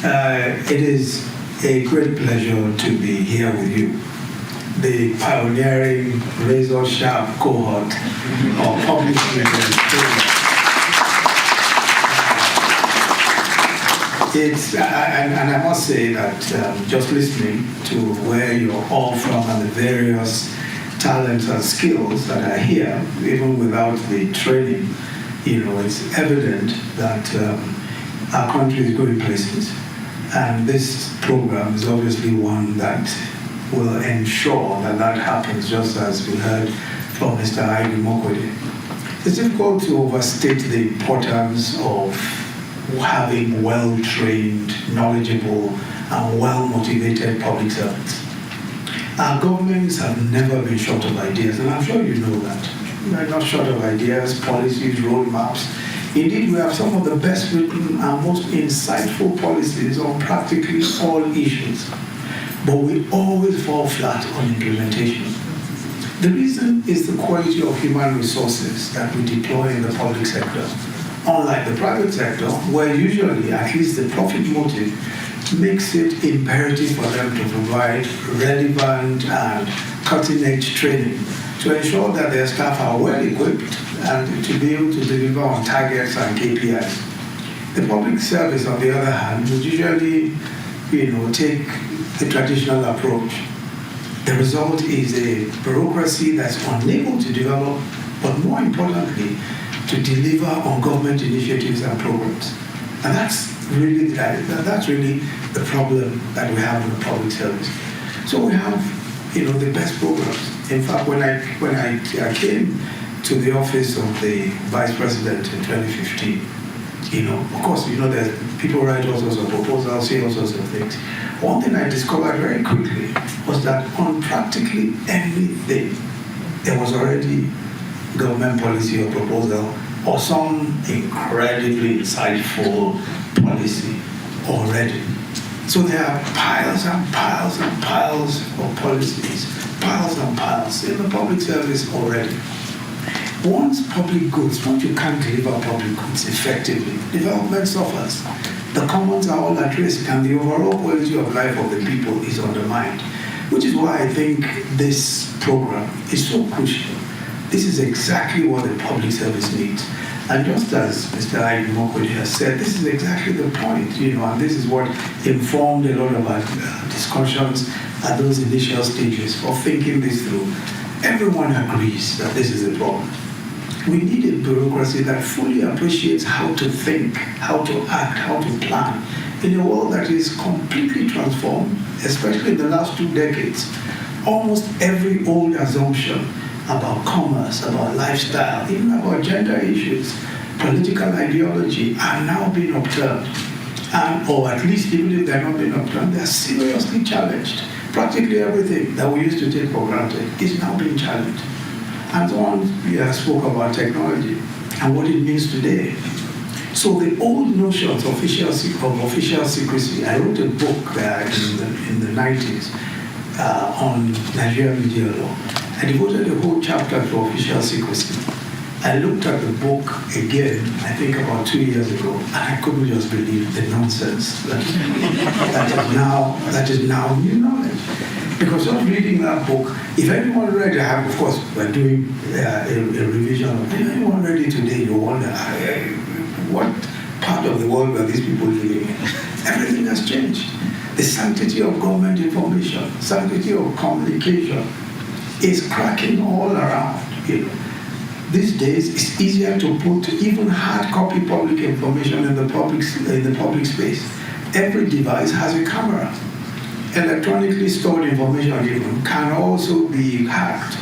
It is a great pleasure to be here with you, the pioneering razor-sharp cohort of public leaders. And I must say that just listening to where you're all from and the various talents and skills that are here, even without the training, it's evident that our country is going places. And this program is obviously one that will ensure that that happens, just as we heard from Mr. Aigboje. It's difficult to overstate the importance of having well-trained, knowledgeable, and well-motivated public servants. Our governments have never been short of ideas, and I'm sure you know that. We're not short of ideas, policies, roadmaps. Indeed, we have some of the best written and most insightful policies on practically all issues, but we always fall flat on implementation. The reason is the quality of human resources that we deploy in the public sector. Unlike the private sector, where usually at least the profit motive makes it imperative for them to provide relevant and cutting-edge training to ensure that their staff are well equipped and to be able to deliver on targets and KPIs. The public service, on the other hand, would usually, take the traditional approach. The result is a bureaucracy that's unable to develop, but more importantly, to deliver on government initiatives and programs. And that's really the problem that we have in the public service. So we have, the best programs. In fact, when I came to the office of the Vice President in 2015, of course, that people write all sorts of proposals, say all sorts of things. One thing I discovered very quickly was that on practically anything, there was already government policy or proposal or some incredibly insightful policy already. So there are piles and piles and piles of policies, piles and piles in the public service already. Once you can't deliver public goods effectively, development suffers. The commons are all at risk and the overall quality of life of the people is undermined, which is why I think this program is so crucial. This is exactly what the public service needs. And just as Mr. Aigboje has said, this is exactly the point, and this is what informed a lot of our discussions at those initial stages of thinking this through. Everyone agrees that this is a problem. We need a bureaucracy that fully appreciates how to think, how to act, how to plan in a world that is completely transformed, especially in the last 2 decades. Almost every old assumption about commerce, about lifestyle, even about gender issues, political ideology are now being upturned. Or at least even if they're not being upturned, they're seriously challenged. Practically everything that we used to take for granted is now being challenged. And someone spoke about technology and what it means today. So the old notions of official secrecy, I wrote a book in the 90s on Nigerian media law. I devoted a whole chapter to official secrecy. I looked at the book again, I think about 2 years ago, and I couldn't just believe the nonsense that is now new knowledge. Because just reading that book, if anyone read it, of course, we're doing a revision of it. If anyone read it today, you wonder, what part of the world were these people living in? Everything has changed. The sanctity of government information, sanctity of communication is cracking all around. These days, it's easier to put even hard copy public information in the public space. Every device has a camera. Electronically stored information even can also be hacked.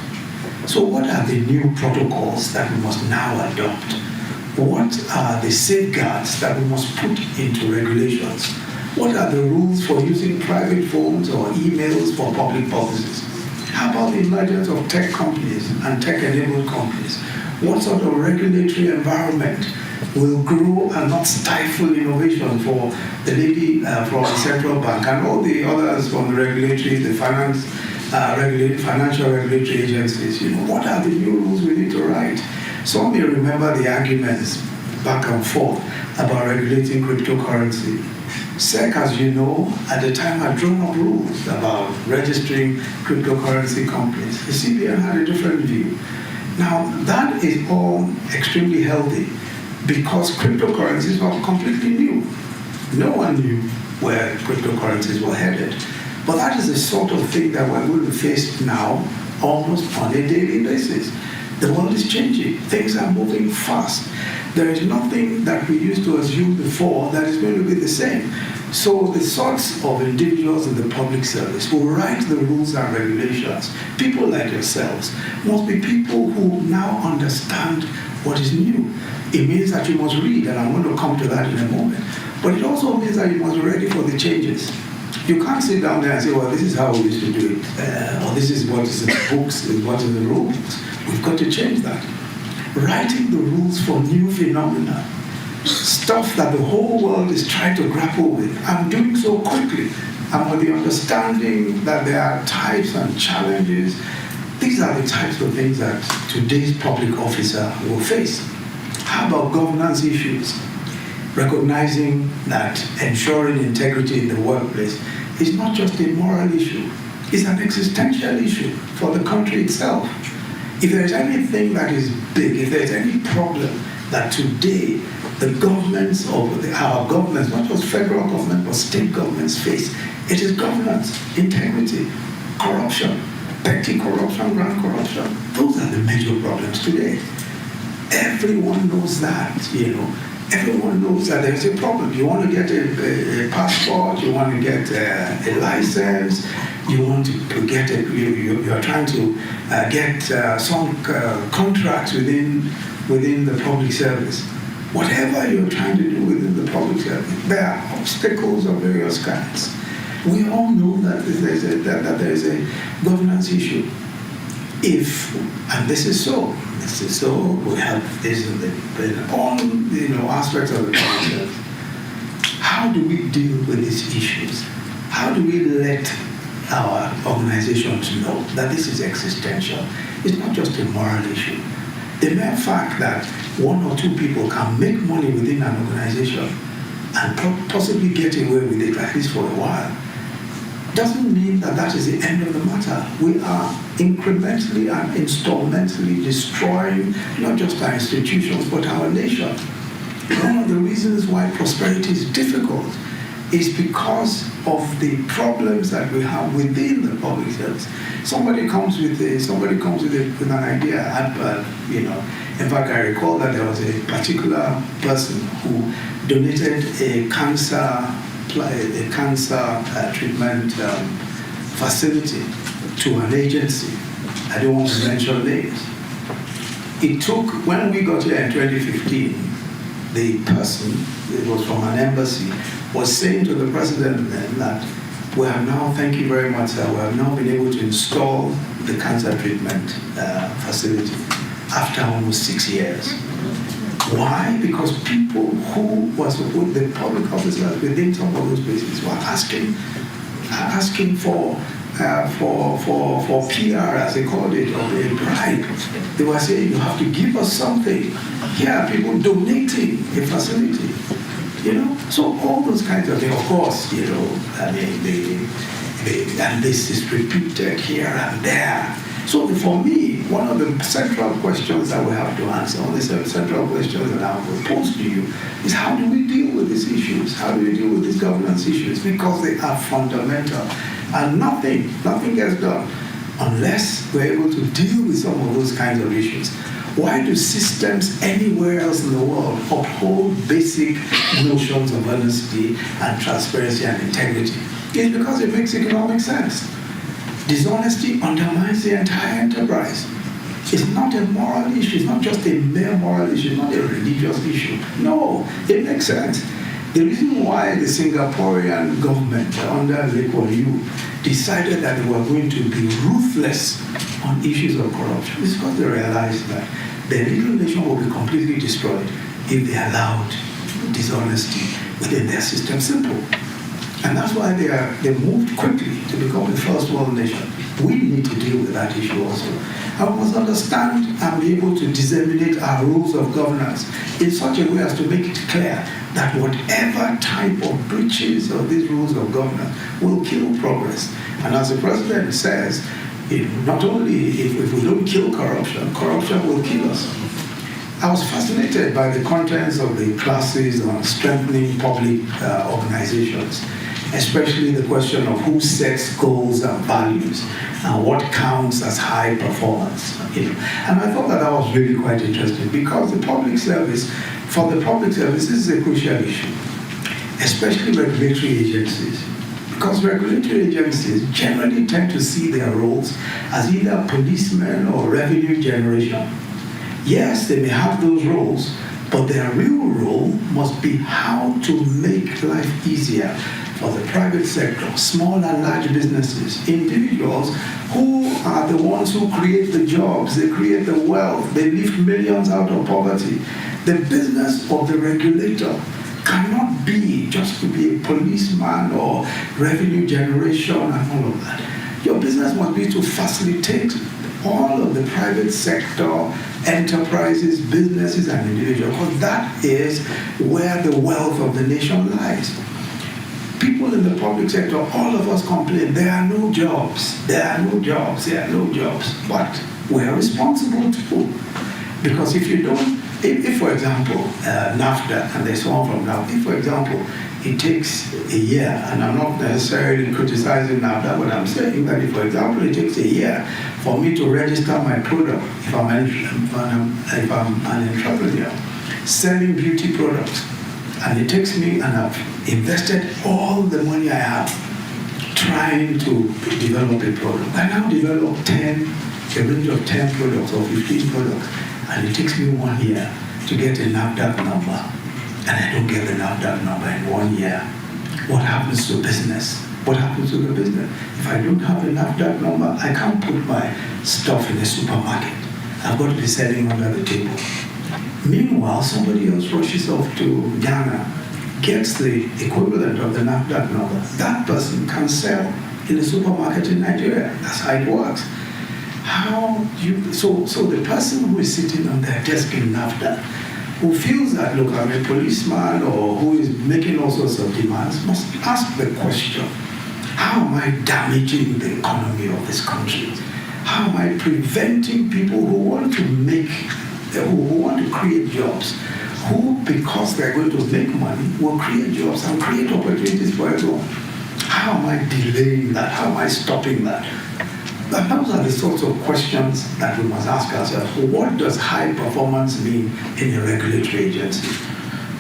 So what are the new protocols that we must now adopt? What are the safeguards that we must put into regulations? What are the rules for using private phones or emails for public purposes? How about the emergence of tech companies and tech-enabled companies? What sort of regulatory environment will grow and not stifle innovation for the lady from the central bank and all the others from the financial regulatory agencies? What are the new rules we need to write? Some may remember the arguments back and forth about regulating cryptocurrency. SEC, as you know, at the time had drawn up rules about registering cryptocurrency companies. The CBN had a different view. Now, that is all extremely healthy because cryptocurrencies were completely new. No one knew where cryptocurrencies were headed. But that is the sort of thing that we're going to face now almost on a daily basis. The world is changing. Things are moving fast. There is nothing that we used to assume before that is going to be the same. So the sorts of individuals in the public service who write the rules and regulations, people like yourselves, must be people who now understand what is new. It means that you must read, and I'm going to come to that in a moment. But it also means that you must be ready for the changes. You can't sit down there and say, well, this is how we used to do it, or this is what is in the books, what is in the rules. We've got to change that. Writing the rules for new phenomena, stuff that the whole world is trying to grapple with. I'm doing so quickly. And with the understanding that there are types and challenges, these are the types of things that today's public officer will face. How about governance issues? Recognizing that ensuring integrity in the workplace is not just a moral issue, it's an existential issue for the country itself. If there is anything that is big, if there is any problem that today the governments or our governments, not just federal government, but state governments face, it is governance, integrity, corruption, petty corruption, grand corruption. Those are the major problems today. Everyone knows that, Everyone knows that there's a problem. You want to get a passport, you want to get a license, you want to get you are trying to get some contracts within the public service. Whatever you're trying to do within the public service, there are obstacles of various kinds. We all know that there is a governance issue. And this is so, we have this in all aspects of the public service. How do we deal with these issues? How do we let our organizations know that this is existential? It's not just a moral issue. The mere fact that one or two people can make money within an organization and possibly get away with it, at least for a while, doesn't mean that is the end of the matter. We are incrementally and instrumentally destroying not just our institutions, but our nation. One of the reasons why prosperity is difficult is because of the problems that we have within the public service. Somebody comes with an idea. In fact, I recall that there was a particular person who donated a cancer treatment facility to an agency. I don't want to mention names. It took, when we got here in 2015, the person, it was from an embassy, was saying to the president then that we have now, thank you very much, sir, we have now been able to install the cancer treatment facility after almost 6 years. Why? Because people who with the public officers within some of those places were asking for PR, as they called it, or a bribe. They were saying, you have to give us something. Here are people donating a facility. So all those kinds of things, of course, and this is repeated here and there. So for me, one of the central questions that we have to answer, one of the central questions that I will pose to you, is how do we deal with these issues? How do we deal with these governance issues? Because they are fundamental. And nothing gets done unless we're able to deal with some of those kinds of issues. Why do systems anywhere else in the world uphold basic notions of honesty and transparency and integrity? It's because it makes economic sense. Dishonesty undermines the entire enterprise. It's not a moral issue. It's not just a mere moral issue. It's not a religious issue. No, it makes sense. The reason why the Singaporean government under Lee Kuan Yew decided that they were going to be ruthless on issues of corruption is because they realized that their little nation will be completely destroyed if they allowed dishonesty within their system. Simple. And that's why they moved quickly to become a first world nation. We need to deal with that issue also. And we must understand and be able to disseminate our rules of governance in such a way as to make it clear that whatever type of breaches of these rules of governance will kill progress. And as the president says, not only if we don't kill corruption, corruption will kill us. I was fascinated by the contents of the classes on strengthening public organizations, especially the question of who sets goals and values and what counts as high performance. And I thought that was really quite interesting because the public service, for the public service, this is a crucial issue, especially regulatory agencies. Because regulatory agencies generally tend to see their roles as either policemen or revenue generation. Yes, they may have those roles, but their real role must be how to make life easier for the private sector, small and large businesses, individuals who are the ones who create the jobs, they create the wealth, they lift millions out of poverty. The business of the regulator cannot be just to be a policeman or revenue generation and all of that. Your business must be to facilitate all of the private sector enterprises, businesses, and individuals, because that is where the wealth of the nation lies. People in the public sector, all of us complain, there are no jobs, there are no jobs, there are no jobs. But we are responsible too. Because if you don't, if for example, NAFTA, and there's one from NAFTA, if for example, it takes a year, and I'm not necessarily criticizing NAFTA, but I'm saying that if, for example, it takes a year for me to register my product, if I'm an entrepreneur selling beauty products, and it takes me, and I've invested all the money I have trying to develop a product. I now develop a range of 10 products or 15 products, and it takes me 1 year to get a NAFTA number. And I don't get the NAFTA number in 1 year. What happens to business? What happens to the business? If I don't have a NAFTA number, I can't put my stuff in a supermarket. I've got to be selling under the table. Meanwhile, somebody else rushes off to Ghana, gets the equivalent of the NAFTA number. That person can sell in a supermarket in Nigeria. That's how it works. So the person who is sitting on their desk in NAFTA, who feels that, look, I'm a policeman, or who is making all sorts of demands, must ask the question, how am I damaging the economy of this country? How am I preventing people who want to create jobs, who, because they're going to make money, will create jobs and create opportunities for everyone? How am I delaying that? How am I stopping that? And those are the sorts of questions that we must ask ourselves. What does high performance mean in a regulatory agency?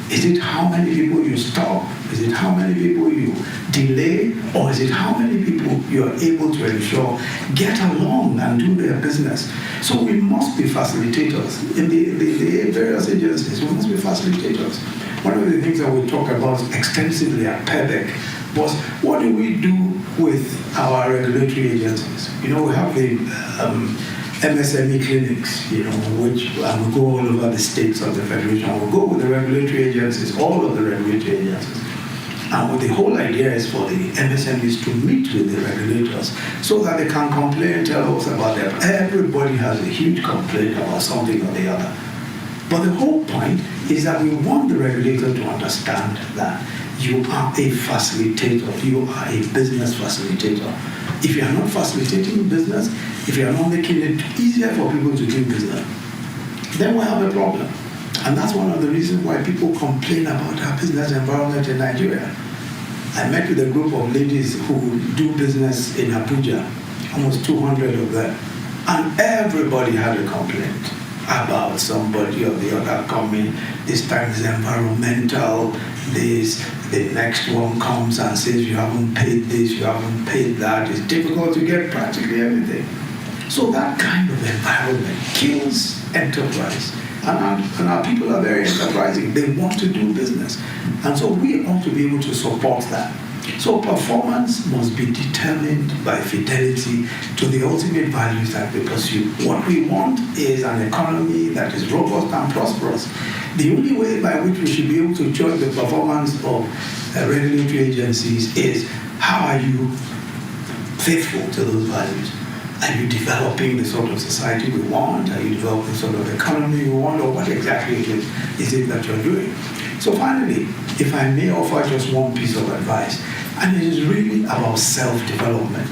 Is it how many people you stop? Is it how many people you delay? Or is it how many people you are able to ensure get along and do their business? So we must be facilitators. In the various agencies, we must be facilitators. One of the things that we talk about extensively at PEBEC was, what do we do with our regulatory agencies? We have the MSME clinics, which we go all over the states of the Federation. We'll go with the regulatory agencies, all of the regulatory agencies. And the whole idea is for the MSMEs to meet with the regulators so that they can complain and tell us about them. Everybody has a huge complaint about something or the other. But the whole point is that we want the regulator to understand that you are a facilitator. You are a business facilitator. If you are not facilitating business, if you are not making it easier for people to do business, then we have a problem. And that's one of the reasons why people complain about our business environment in Nigeria. I met with a group of ladies who do business in Abuja, almost 200 of them, and everybody had a complaint about somebody or the other coming. This time is environmental, the next one comes and says you haven't paid this, you haven't paid that. It's difficult to get practically everything. So that kind of environment kills enterprise. And our people are very enterprising. They want to do business. And so we ought to be able to support that. So performance must be determined by fidelity to the ultimate values that we pursue. What we want is an economy that is robust and prosperous. The only way by which we should be able to judge the performance of regulatory agencies is how are you faithful to those values? Are you developing the sort of society we want? Are you developing the sort of economy we want? Or what exactly is it that you're doing? So finally, if I may offer just one piece of advice, and it is really about self-development,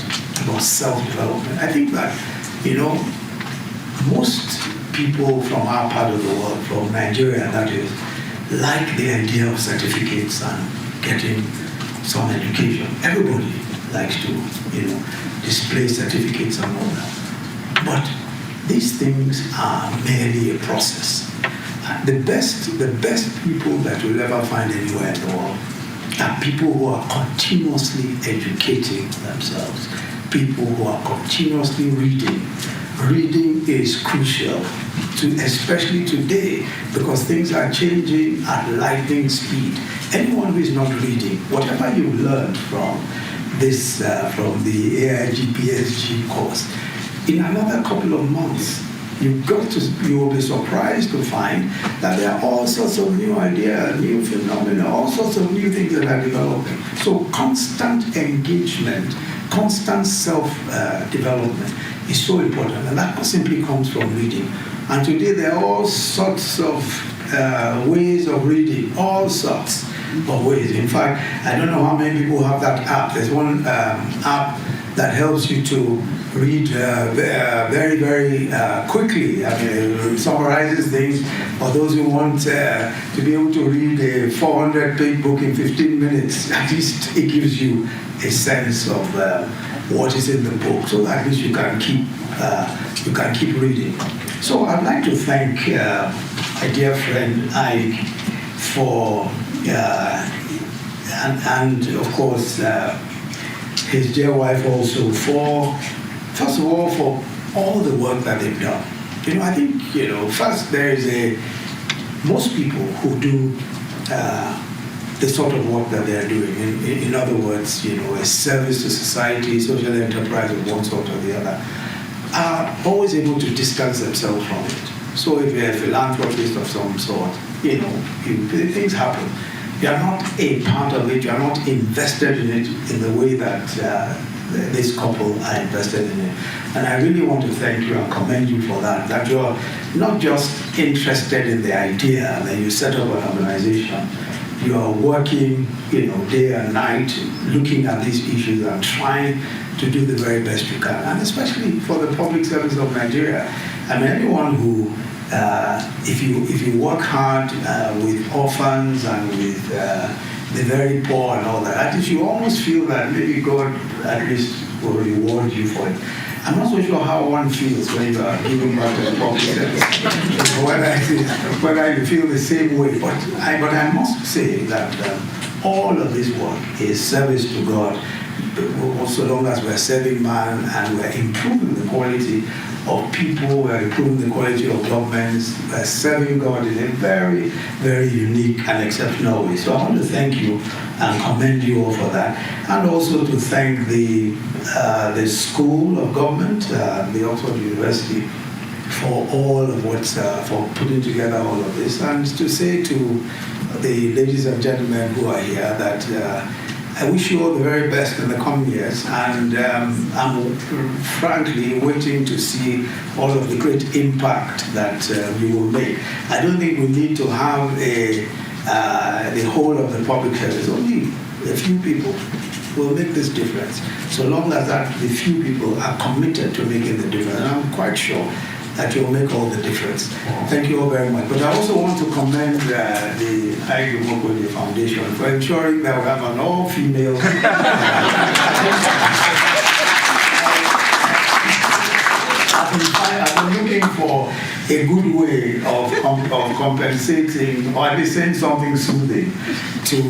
I think that, most people from our part of the world, from Nigeria that is, like the idea of certificates and getting some education. Everybody likes to, display certificates and all that. But these things are merely a process. The best people that you'll ever find anywhere in the world are people who are continuously educating themselves, people who are continuously reading. Reading is crucial, especially today, because things are changing at lightning speed. Anyone who is not reading, whatever you learned from this, from the AIGPSG course, in another couple of months, you will be surprised to find that there are all sorts of new ideas, new phenomena, all sorts of new things that are developing. So constant engagement, constant self-development is so important, and that simply comes from reading. And today there are all sorts of ways of reading, all sorts of ways. In fact, I don't know how many people have that app. There's one app that helps you to read very, very quickly. I mean, it summarizes things for those who want to be able to read a 400-page book in 15 minutes. At least it gives you a sense of what is in the book, so at least you can keep reading. So I'd like to thank my dear friend Aig for and of course his dear wife also for, first of all, for all the work that they've done. I think, first there is most people who do the sort of work that they're doing. In other words, a service to society, social enterprise of one sort or the other, are always able to distance themselves from it. So if you're a philanthropist of some sort, things happen. You are not a part of it, you are not invested in it in the way that this couple are invested in it. And I really want to thank you and commend you for that you're not just interested in the idea and then you set up an organization. You are working, day and night, looking at these issues and trying to do the very best you can. And especially for the public service of Nigeria. I mean, anyone who, if you work hard with orphans and with the very poor and all that, at least you almost feel that maybe God at least will reward you for it. I'm not so sure how one feels when you are giving back to the public service, whether you feel the same way. But I must say that all of this work is service to God, so long as we're serving man and we're improving the quality of people, we're improving the quality of governments, we're serving God in a very, very unique and exceptional way. So I want to thank you and commend you all for that. And also to thank the School of Government, the Oxford University, for all of for putting together all of this. And to say to the ladies and gentlemen who are here that I wish you all the very best in the coming years, and I'm frankly waiting to see all of the great impact that we will make. I don't think we need to have the whole of the public service. Only a few people will make this difference, so long as the few people are committed to making the difference. And I'm quite sure that you'll make all the difference. Thank you all very much. But I also want to commend the Aig-Imoukhuede Foundation for ensuring that we have an all-female. I've been looking for a good way of compensating, or at least saying something soothing to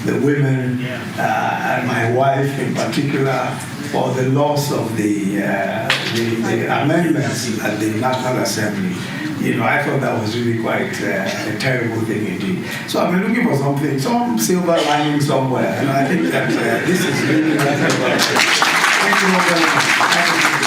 the women and my wife in particular, for the loss of the amendments at the National Assembly. I thought that was really quite a terrible thing indeed. So I've been looking for some silver lining somewhere, and I think that this is really Thank you all very much.